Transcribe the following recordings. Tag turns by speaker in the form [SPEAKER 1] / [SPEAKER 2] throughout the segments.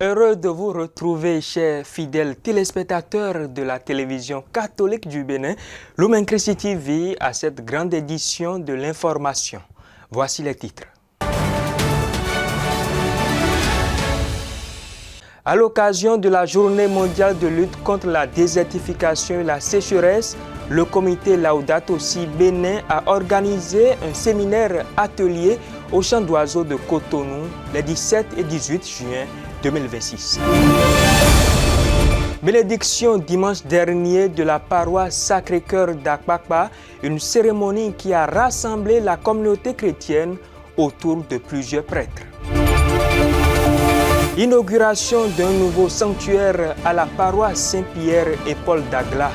[SPEAKER 1] Heureux de vous retrouver, chers fidèles téléspectateurs de la télévision catholique du Bénin, Lumen Christi TV, à cette grande édition de l'information. Voici les titres. À l'occasion de la Journée mondiale de lutte contre la désertification et la sécheresse, le comité Laudato Si Bénin a organisé un séminaire atelier au champ d'oiseaux de Cotonou les 17 et 18 juin 2026. Bénédiction dimanche dernier de la paroisse Sacré-Cœur d'Akpakpa, une cérémonie qui a rassemblé la communauté chrétienne autour de plusieurs prêtres. Inauguration d'un nouveau sanctuaire à la paroisse Saint-Pierre et Paul d'Agla,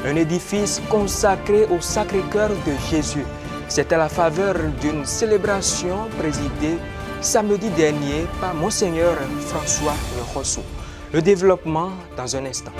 [SPEAKER 1] un édifice consacré au Sacré-Cœur de Jésus. C'est à la faveur d'une célébration présidée samedi dernier par Monseigneur François Nyokosu. Le développement dans un instant.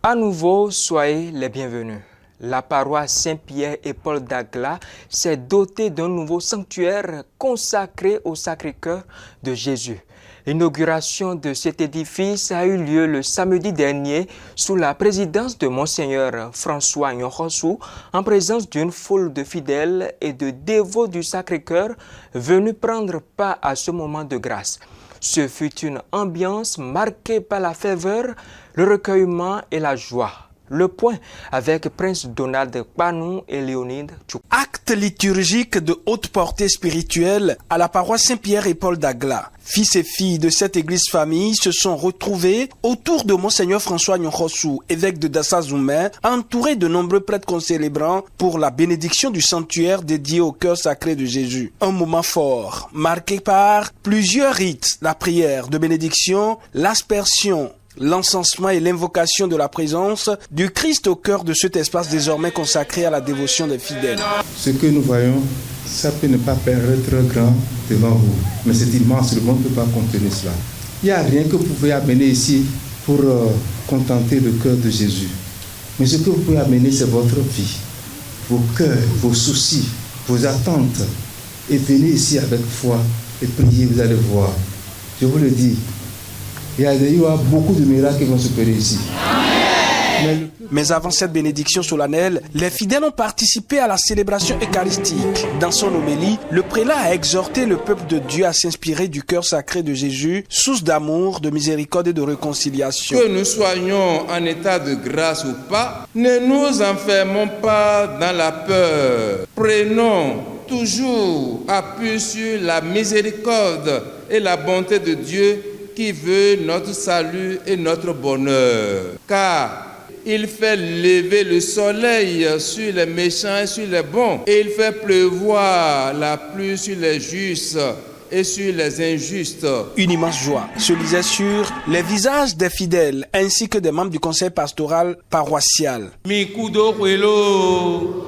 [SPEAKER 1] À nouveau, soyez les bienvenus. La paroisse Saint-Pierre et Paul d'Agla s'est dotée d'un nouveau sanctuaire consacré au Sacré-Cœur de Jésus. L'inauguration de cet édifice a eu lieu le samedi dernier sous la présidence de Monseigneur François Nyokosu, en présence d'une foule de fidèles et de dévots du Sacré-Cœur venus prendre part à ce moment de grâce. Ce fut une ambiance marquée par la ferveur, le recueillement et la joie. Le point avec Prince Donald Panou et Léonide Tchouk.
[SPEAKER 2] Acte liturgique de haute portée spirituelle à la paroisse Saint-Pierre et Paul d'Agla. Fils et filles de cette église famille se sont retrouvés autour de Monseigneur François Nyokosu, évêque de Dassa-Zoumé, entouré de nombreux prêtres concélébrants pour la bénédiction du sanctuaire dédié au cœur sacré de Jésus. Un moment fort, marqué par plusieurs rites, la prière de bénédiction, l'aspersion, l'encensement et l'invocation de la présence du Christ au cœur de cet espace désormais consacré à la dévotion des fidèles.
[SPEAKER 3] Ce que nous voyons, ça peut ne pas paraître grand devant vous, mais c'est immense, le monde ne peut pas contenir cela. Il n'y a rien que vous pouvez amener ici pour contenter le cœur de Jésus. Mais ce que vous pouvez amener, c'est votre vie, vos cœurs, vos soucis, vos attentes. Et venez ici avec foi et priez, vous allez voir. Je vous le dis. Il y aura beaucoup de miracles qui vont se faire ici.
[SPEAKER 2] Mais avant cette bénédiction solennelle, les fidèles ont participé à la célébration eucharistique. Dans son homélie, le prélat a exhorté le peuple de Dieu à s'inspirer du cœur sacré de Jésus, source d'amour, de miséricorde et de réconciliation.
[SPEAKER 4] Que nous soyons en état de grâce ou pas, ne nous enfermons pas dans la peur. Prenons toujours appui sur la miséricorde et la bonté de Dieu qui veut notre salut et notre bonheur. Car il fait lever le soleil sur les méchants et sur les bons, et il fait pleuvoir la pluie sur les justes et sur les injustes.
[SPEAKER 2] Une immense joie se lisait sur les visages des fidèles ainsi que des membres du conseil pastoral paroissial.
[SPEAKER 5] Mi kudo kwelo,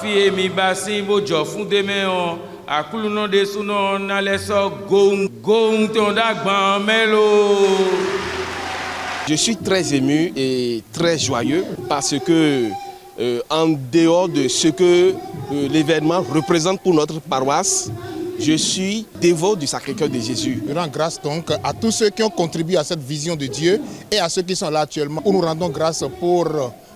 [SPEAKER 5] fie mi basi bo jofu demeon.
[SPEAKER 6] Je suis très ému et très joyeux parce que en dehors de ce que l'événement représente pour notre paroisse, je suis dévot du Sacré-Cœur de Jésus.
[SPEAKER 7] Je rends grâce donc à tous ceux qui ont contribué à cette vision de Dieu et à ceux qui sont là actuellement. Nous rendons grâce pour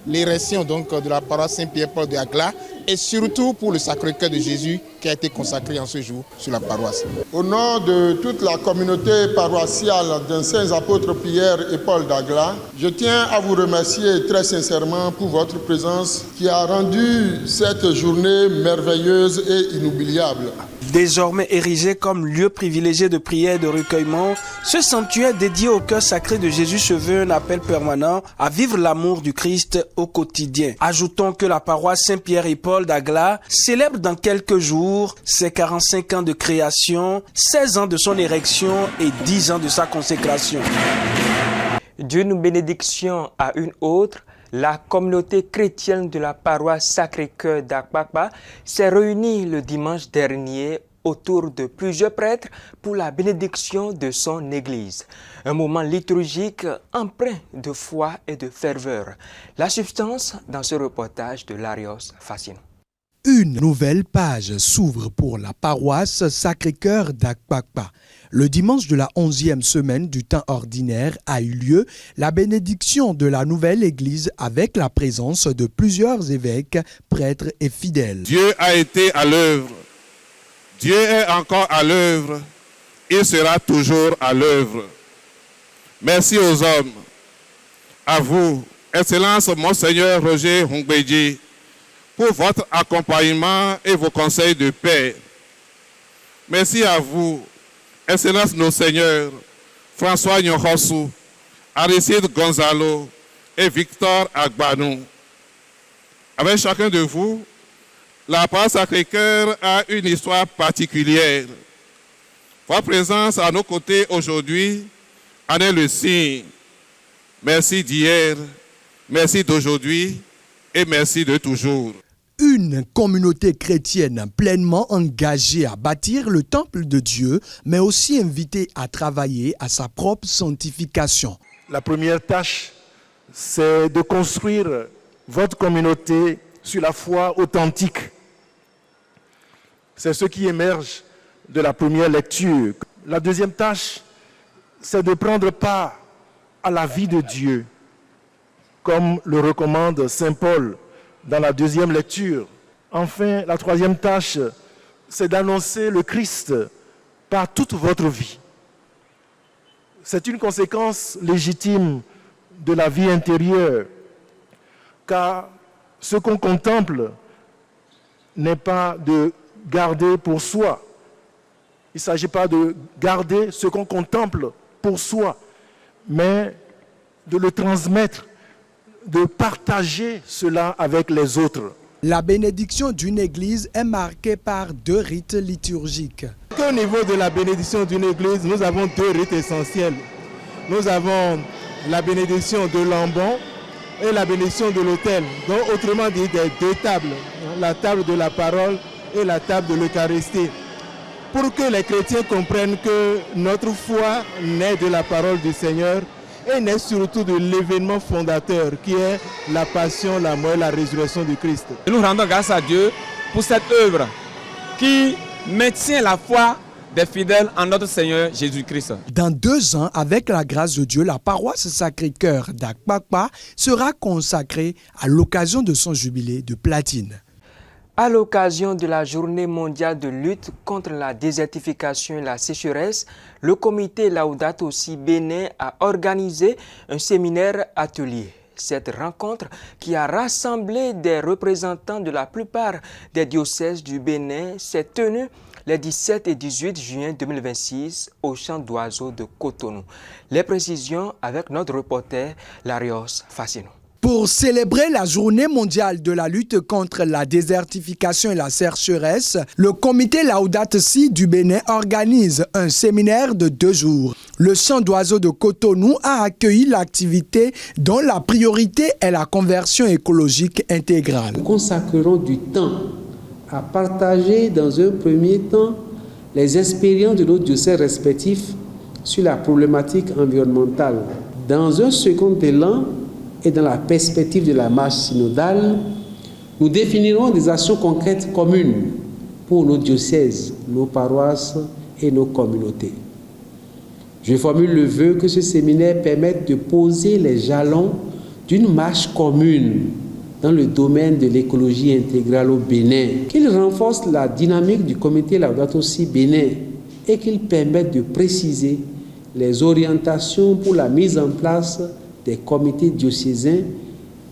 [SPEAKER 7] l'érection donc de la paroisse Saint-Pierre-Paul de Agla et surtout pour le Sacré-Cœur de Jésus qui a été consacré en ce jour sur la paroisse.
[SPEAKER 8] Au nom de toute la communauté paroissiale des Saints Apôtres Pierre et Paul d'Agla, je tiens à vous remercier très sincèrement pour votre présence qui a rendu cette journée merveilleuse et inoubliable.
[SPEAKER 2] Désormais érigé comme lieu privilégié de prière et de recueillement, ce sanctuaire dédié au cœur sacré de Jésus se veut un appel permanent à vivre l'amour du Christ au quotidien. Ajoutons que la paroisse Saint-Pierre et Paul d'Agla célèbre dans quelques jours ses 45 ans de création, 16 ans de son érection et 10 ans de sa consécration.
[SPEAKER 1] D'une bénédiction à une autre, la communauté chrétienne de la paroisse Sacré-Cœur d'Akpakpa s'est réunie le dimanche dernier autour de plusieurs prêtres pour la bénédiction de son église. Un moment liturgique empreint de foi et de ferveur. La substance dans ce reportage de Larios Fascino.
[SPEAKER 9] Une nouvelle page s'ouvre pour la paroisse Sacré-Cœur d'Akpakpa. Le dimanche de la 11e semaine du temps ordinaire a eu lieu la bénédiction de la nouvelle église avec la présence de plusieurs évêques, prêtres et fidèles.
[SPEAKER 10] Dieu a été à l'œuvre. Dieu est encore à l'œuvre. Il sera toujours à l'œuvre. Merci aux hommes. À vous, Excellence Monseigneur Roger Hongbeji, pour votre accompagnement et vos conseils de paix. Merci à vous, Excellence nos seigneurs, François Nyohosu, Aristide Gonzalo et Victor Agbanou. Avec chacun de vous, la paroisse Sacré-Cœur a une histoire particulière. Votre présence à nos côtés aujourd'hui en est le signe. Merci d'hier, merci d'aujourd'hui et merci de toujours.
[SPEAKER 9] Une communauté chrétienne pleinement engagée à bâtir le temple de Dieu, mais aussi invitée à travailler à sa propre sanctification.
[SPEAKER 11] La première tâche, c'est de construire votre communauté sur la foi authentique. C'est ce qui émerge de la première lecture. La deuxième tâche, c'est de prendre part à la vie de Dieu, comme le recommande Saint Paul dans la deuxième lecture. Enfin, la troisième tâche, c'est d'annoncer le Christ par toute votre vie. C'est une conséquence légitime de la vie intérieure, car ce qu'on contemple n'est pas de garder pour soi. Il ne s'agit pas de garder ce qu'on contemple pour soi, mais de le transmettre, de partager cela avec les autres.
[SPEAKER 9] La bénédiction d'une église est marquée par deux rites liturgiques.
[SPEAKER 12] Au niveau de la bénédiction d'une église, nous avons deux rites essentiels. Nous avons la bénédiction de l'ambon et la bénédiction de l'autel. Donc autrement dit, des deux tables, la table de la parole et la table de l'Eucharistie. Pour que les chrétiens comprennent que notre foi naît de la parole du Seigneur et naît surtout de l'événement fondateur qui est la passion, la mort et la résurrection du Christ.
[SPEAKER 5] Nous rendons grâce à Dieu pour cette œuvre qui maintient la foi des fidèles en notre Seigneur Jésus-Christ.
[SPEAKER 9] Dans 2 ans, avec la grâce de Dieu, la paroisse Sacré-Cœur d'Akpakpa sera consacrée à l'occasion de son jubilé de platine.
[SPEAKER 1] À l'occasion de la journée mondiale de lutte contre la désertification et la sécheresse, le comité Laudato Si Bénin a organisé un séminaire atelier. Cette rencontre, qui a rassemblé des représentants de la plupart des diocèses du Bénin, s'est tenue les 17 et 18 juin 2026 au Champ d'Oiseaux de Cotonou. Les précisions avec notre reporter Larios Fassino.
[SPEAKER 9] Pour célébrer la journée mondiale de la lutte contre la désertification et la sécheresse, le comité Laudato Si du Bénin organise un séminaire de 2 jours. Le Champ d'Oiseaux de Cotonou a accueilli l'activité dont la priorité est la conversion écologique intégrale.
[SPEAKER 13] Nous consacrerons du temps à partager dans un premier temps les expériences de nos diocèses respectifs sur la problématique environnementale. Dans un second élan, et dans la perspective de la marche synodale, nous définirons des actions concrètes communes pour nos diocèses, nos paroisses et nos communautés. Je formule le vœu que ce séminaire permette de poser les jalons d'une marche commune dans le domaine de l'écologie intégrale au Bénin, qu'il renforce la dynamique du comité Laudato Si Bénin et qu'il permette de préciser les orientations pour la mise en place des comités diocésains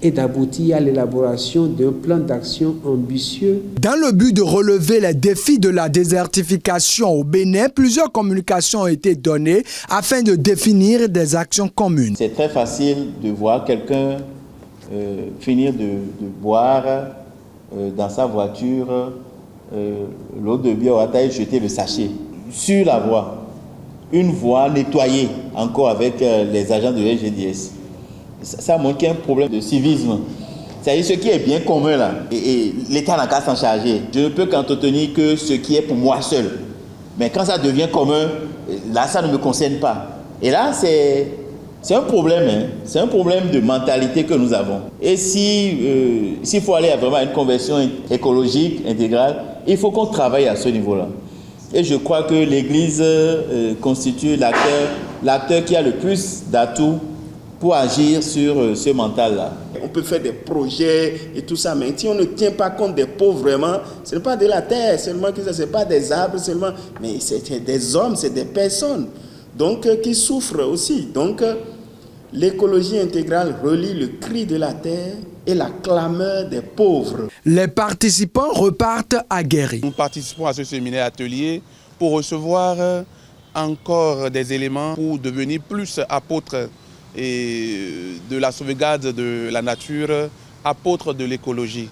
[SPEAKER 13] et d'aboutir à l'élaboration d'un plan d'action ambitieux.
[SPEAKER 9] Dans le but de relever les défis de la désertification au Bénin, plusieurs communications ont été données afin de définir des actions communes.
[SPEAKER 14] C'est très facile de voir quelqu'un finir de boire dans sa voiture l'eau de bière à taille, jeter le sachet sur la voie. Une voie nettoyée encore avec les agents de LGDS. Ça montre qu'il y a un problème de civisme. C'est-à-dire ce qui est bien commun là, et l'État n'a qu'à s'en charger. Je ne peux qu'entretenir que ce qui est pour moi seul. Mais quand ça devient commun, là ça ne me concerne pas. Et là c'est C'est un problème, hein? C'est un problème de mentalité que nous avons. Et s'il faut aller vraiment à une conversion écologique, intégrale, il faut qu'on travaille à ce niveau-là. Et je crois que l'Église constitue l'acteur qui a le plus d'atouts pour agir sur ce mental-là.
[SPEAKER 15] On peut faire des projets et tout ça, mais si on ne tient pas compte des pauvres vraiment, ce n'est pas de la terre seulement, ce n'est pas des arbres seulement, mais c'est des hommes, c'est des personnes donc, qui souffrent aussi. Donc, l'écologie intégrale relie le cri de la terre et la clameur des pauvres.
[SPEAKER 9] Les participants repartent aguerris.
[SPEAKER 16] Nous participons à ce séminaire atelier pour recevoir encore des éléments pour devenir plus apôtres et de la sauvegarde de la nature, apôtres de l'écologie.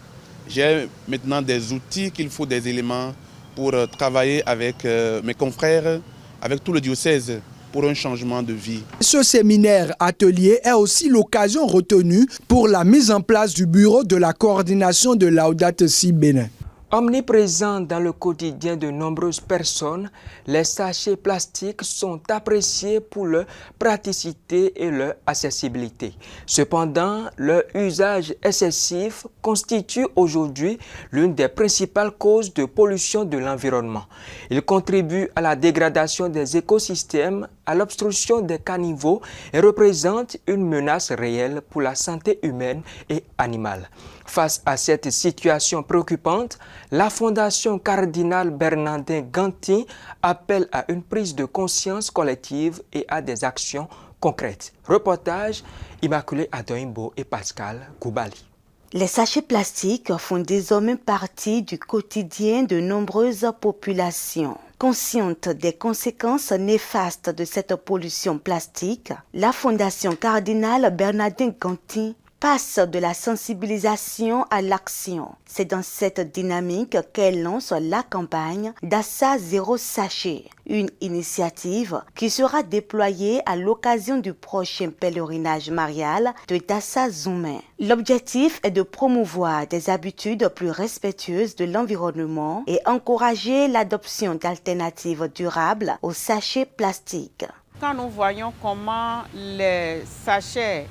[SPEAKER 16] J'ai maintenant des outils qu'il faut, des éléments pour travailler avec mes confrères, avec tout le diocèse, pour un changement de vie.
[SPEAKER 9] Ce séminaire atelier est aussi l'occasion retenue pour la mise en place du bureau de la coordination de Laudato Si Bénin.
[SPEAKER 1] Omniprésents dans le quotidien de nombreuses personnes, les sachets plastiques sont appréciés pour leur praticité et leur accessibilité. Cependant, leur usage excessif constitue aujourd'hui l'une des principales causes de pollution de l'environnement. Il contribue à la dégradation des écosystèmes, à l'obstruction des caniveaux et représente une menace réelle pour la santé humaine et animale. Face à cette situation préoccupante, la Fondation Cardinal Bernardin Ganty appelle à une prise de conscience collective et à des actions concrètes. Reportage Immaculée Adoimbo et Pascal Goubali.
[SPEAKER 17] Les sachets plastiques font désormais partie du quotidien de nombreuses populations. Consciente des conséquences néfastes de cette pollution plastique, la Fondation Cardinal Bernardin Ganty passe de la sensibilisation à l'action. C'est dans cette dynamique qu'elle lance la campagne Dassa Zéro Sachet, une initiative qui sera déployée à l'occasion du prochain pèlerinage marial de Dassa Zoumé. L'objectif est de promouvoir des habitudes plus respectueuses de l'environnement et encourager l'adoption d'alternatives durables aux sachets plastiques.
[SPEAKER 18] Quand nous voyons comment les sachets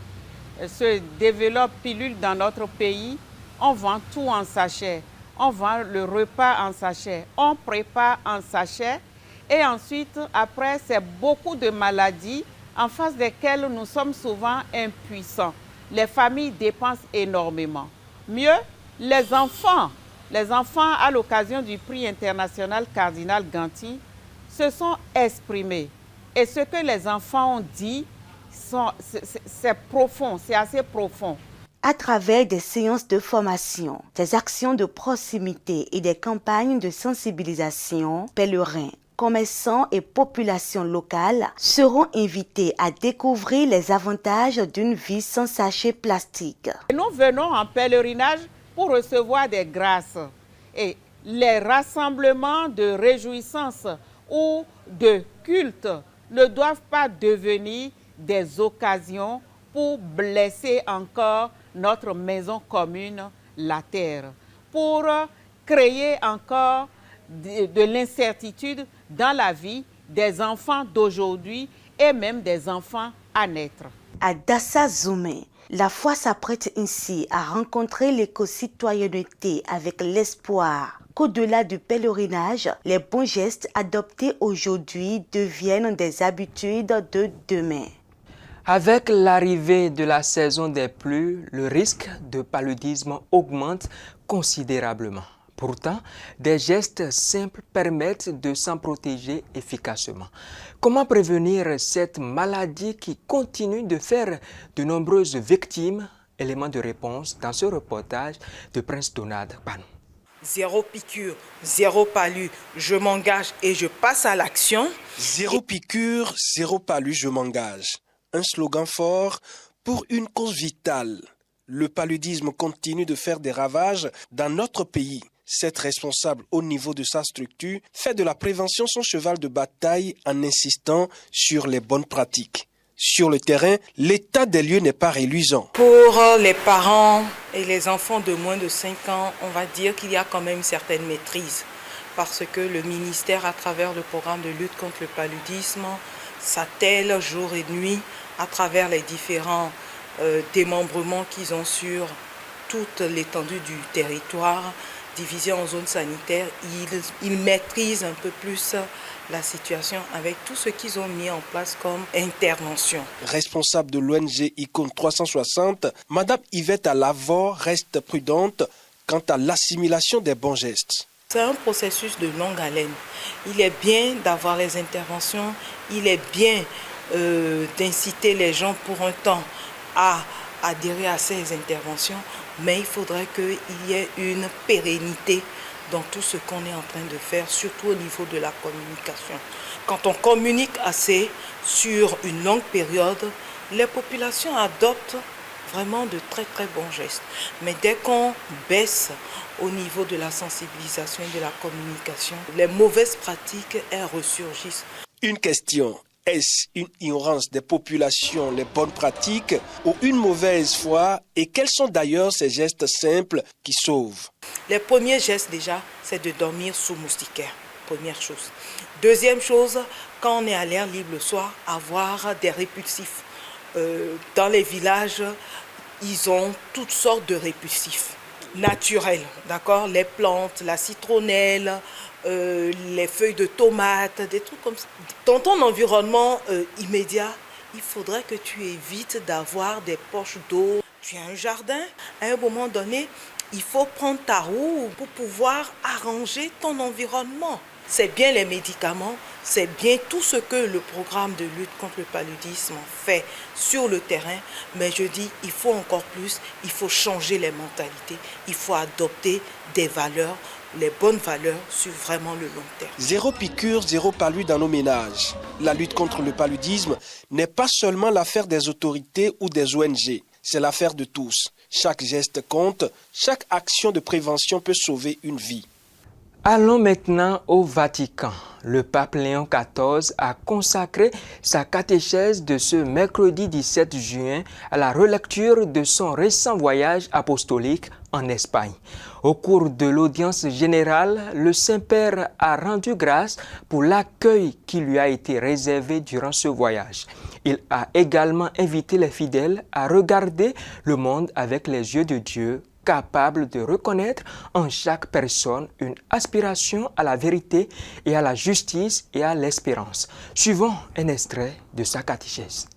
[SPEAKER 18] se développe pilule dans notre pays, on vend tout en sachet, on vend le repas en sachet, on prépare en sachet et ensuite, après, c'est beaucoup de maladies en face desquelles nous sommes souvent impuissants. Les familles dépensent énormément. Mieux, les enfants à l'occasion du prix international Cardinal Ganty se sont exprimés. Et ce que les enfants ont dit, c'est profond, c'est assez profond.
[SPEAKER 17] À travers des séances de formation, des actions de proximité et des campagnes de sensibilisation, pèlerins, commerçants et populations locales seront invités à découvrir les avantages d'une vie sans sachets plastiques.
[SPEAKER 18] Nous venons en pèlerinage pour recevoir des grâces. Et les rassemblements de réjouissance ou de culte ne doivent pas devenir des occasions pour blesser encore notre maison commune, la terre, pour créer encore de l'incertitude dans la vie des enfants d'aujourd'hui et même des enfants à naître.
[SPEAKER 17] À Dassa Zoumé, la foi s'apprête ainsi à rencontrer l'éco-citoyenneté avec l'espoir qu'au-delà du pèlerinage, les bons gestes adoptés aujourd'hui deviennent des habitudes de demain.
[SPEAKER 1] Avec l'arrivée de la saison des pluies, le risque de paludisme augmente considérablement. Pourtant, des gestes simples permettent de s'en protéger efficacement. Comment prévenir cette maladie qui continue de faire de nombreuses victimes? Élément de réponse dans ce reportage de Prince Donald Panou.
[SPEAKER 19] Zéro piqûre, zéro palu, je m'engage et je passe à l'action.
[SPEAKER 2] Zéro piqûre, zéro palu, je m'engage. Un slogan fort pour une cause vitale. Le paludisme continue de faire des ravages dans notre pays. Cette responsable au niveau de sa structure fait de la prévention son cheval de bataille en insistant sur les bonnes pratiques. Sur le terrain, l'état des lieux n'est pas reluisant.
[SPEAKER 19] Pour les parents et les enfants de moins de 5 ans, on va dire qu'il y a quand même une certaine maîtrise parce que le ministère, à travers le programme de lutte contre le paludisme, s'attellent jour et nuit à travers les différents démembrements qu'ils ont sur toute l'étendue du territoire, divisé en zones sanitaires. Ils maîtrisent un peu plus la situation avec tout ce qu'ils ont mis en place comme intervention.
[SPEAKER 2] Responsable de l'ONG Icône 360, Madame Yvette Alavor reste prudente quant à l'assimilation des bons gestes.
[SPEAKER 19] C'est un processus de longue haleine. Il est bien d'avoir les interventions, il est bien d'inciter les gens pour un temps à adhérer à ces interventions, mais il faudrait qu'il y ait une pérennité dans tout ce qu'on est en train de faire, surtout au niveau de la communication. Quand on communique assez sur une longue période, les populations adoptent vraiment de très très bons gestes. Mais dès qu'on baisse au niveau de la sensibilisation et de la communication, les mauvaises pratiques, elles ressurgissent.
[SPEAKER 2] Une question. Est-ce une ignorance des populations, les bonnes pratiques ou une mauvaise foi? Et quels sont d'ailleurs ces gestes simples qui sauvent?
[SPEAKER 19] Les premiers gestes déjà, c'est de dormir sous moustiquaire. Première chose. Deuxième chose, quand on est à l'air libre le soir, avoir des répulsifs. Dans les villages, ils ont toutes sortes de répulsifs naturels, d'accord? Les plantes, la citronnelle, les feuilles de tomates, des trucs comme ça. Dans ton environnement immédiat, il faudrait que tu évites d'avoir des poches d'eau. Tu as un jardin, à un moment donné, il faut prendre ta roue pour pouvoir arranger ton environnement. C'est bien les médicaments, c'est bien tout ce que le programme de lutte contre le paludisme fait sur le terrain, mais je dis, il faut encore plus, il faut changer les mentalités, il faut adopter des valeurs, les bonnes valeurs sur vraiment le long terme.
[SPEAKER 2] Zéro piqûre, zéro palu dans nos ménages. La lutte contre le paludisme n'est pas seulement l'affaire des autorités ou des ONG, c'est l'affaire de tous. Chaque geste compte, chaque action de prévention peut sauver une vie.
[SPEAKER 1] Allons maintenant au Vatican. Le pape Léon XIV a consacré sa catéchèse de ce mercredi 17 juin à la relecture de son récent voyage apostolique en Espagne. Au cours de l'audience générale, le Saint-Père a rendu grâce pour l'accueil qui lui a été réservé durant ce voyage. Il a également invité les fidèles à regarder le monde avec les yeux de Dieu, capable de reconnaître en chaque personne une aspiration à la vérité et à la justice et à l'espérance. Suivons un extrait de sa catéchèse.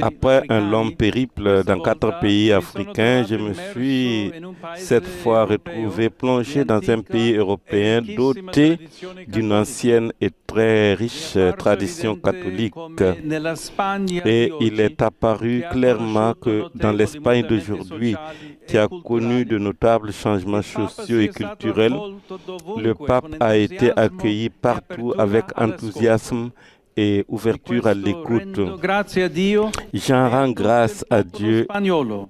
[SPEAKER 10] Après un long périple dans 4 pays africains, je me suis cette fois retrouvé plongé dans un pays européen doté d'une ancienne et très riche tradition catholique. Et il est apparu clairement que dans l'Espagne d'aujourd'hui, qui a connu de notables changements sociaux et culturels, le pape a été accueilli partout avec enthousiasme et ouverture à l'écoute. J'en rends grâce à Dieu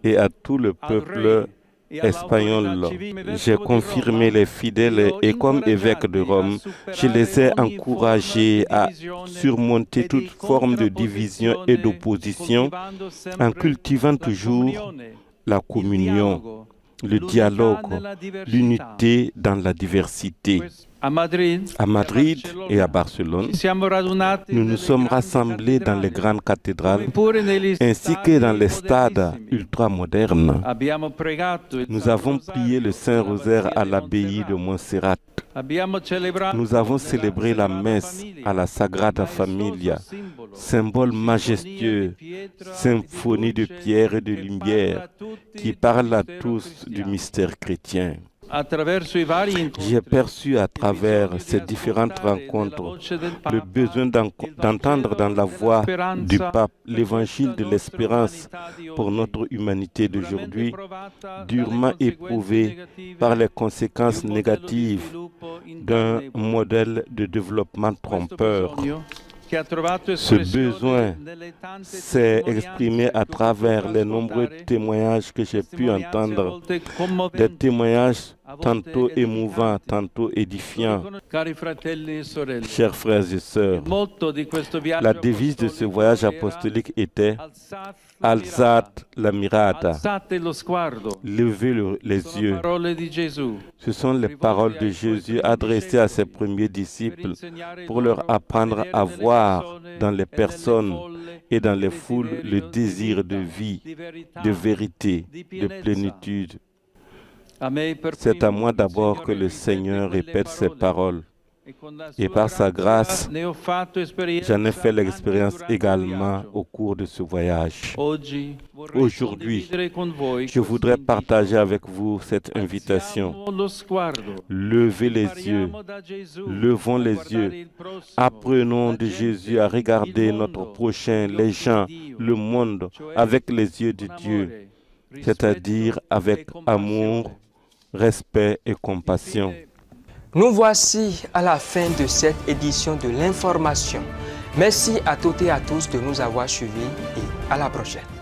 [SPEAKER 10] et à tout le peuple espagnol. J'ai confirmé les fidèles et comme évêque de Rome, je les ai encouragés à surmonter toute forme de division et d'opposition en cultivant toujours la communion, le dialogue, l'unité dans la diversité. À Madrid et à Barcelone, nous nous sommes rassemblés dans les grandes cathédrales ainsi que dans les stades ultramodernes. Nous avons prié le Saint-Rosaire à l'abbaye de Montserrat. Nous avons célébré la messe à la Sagrada Familia, symbole majestueux, symphonie de pierre et de lumière qui parle à tous du mystère chrétien. J'ai perçu à travers ces différentes rencontres le besoin d'entendre dans la voix du pape l'évangile de l'espérance pour notre humanité d'aujourd'hui, durement éprouvée par les conséquences négatives d'un modèle de développement trompeur. Ce besoin s'est exprimé à travers les nombreux témoignages que j'ai pu entendre, des témoignages tantôt émouvant, tantôt édifiant. Chers frères et sœurs, la devise de ce voyage apostolique était « Alzate la mirata », levez les yeux. Ce sont les paroles de Jésus adressées à ses premiers disciples pour leur apprendre à voir dans les personnes et dans les foules le désir de vie, de vérité, de plénitude. C'est à moi d'abord que le Seigneur répète ces paroles. Et par sa grâce, j'en ai fait l'expérience également au cours de ce voyage. Aujourd'hui, je voudrais partager avec vous cette invitation. Levez les yeux, levons les yeux, apprenons de Jésus à regarder notre prochain, les gens, le monde, avec les yeux de Dieu, c'est-à-dire avec amour, respect et compassion.
[SPEAKER 1] Nous voici à la fin de cette édition de l'information. Merci à toutes et à tous de nous avoir suivis et à la prochaine.